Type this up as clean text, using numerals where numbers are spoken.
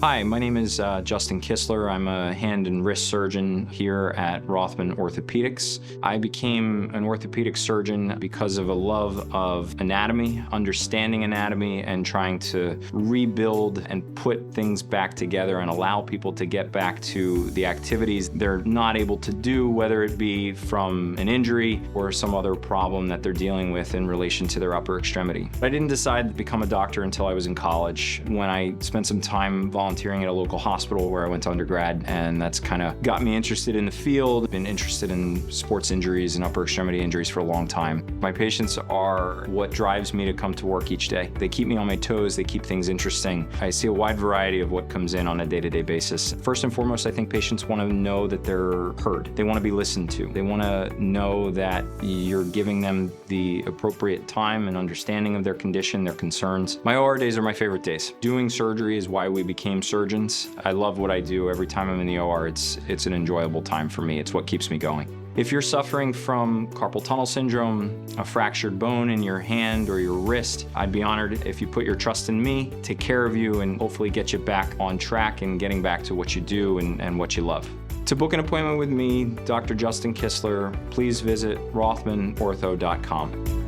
Hi, my name is Justin Kistler. I'm a hand and wrist surgeon here at Rothman Orthopaedics. I became an orthopedic surgeon because of a love of anatomy, understanding anatomy, and trying to rebuild and put things back together and allow people to get back to the activities they're not able to do, whether it be from an injury or some other problem that they're dealing with in relation to their upper extremity. I didn't decide to become a doctor until I was in college, when I spent some time volunteering at a local hospital where I went to undergrad, and that's kind of got me interested in the field. Been interested in sports injuries and upper extremity injuries for a long time. My patients are what drives me to come to work each day. They keep me on my toes, they keep things interesting. I see a wide variety of what comes in on a day-to-day basis. First and foremost, I think patients want to know that they're heard. They want to be listened to. They want to know that you're giving them the appropriate time and understanding of their condition, their concerns. My OR days are my favorite days. Doing surgery is why we became surgeons. I love what I do. Every time I'm in the OR, it's an enjoyable time for me. It's what keeps me going. If you're suffering from carpal tunnel syndrome, a fractured bone in your hand or your wrist, I'd be honored if you put your trust in me, take care of you, and hopefully get you back on track and getting back to what you do and what you love. To book an appointment with me, Dr. Justin Kistler, please visit rothmanortho.com.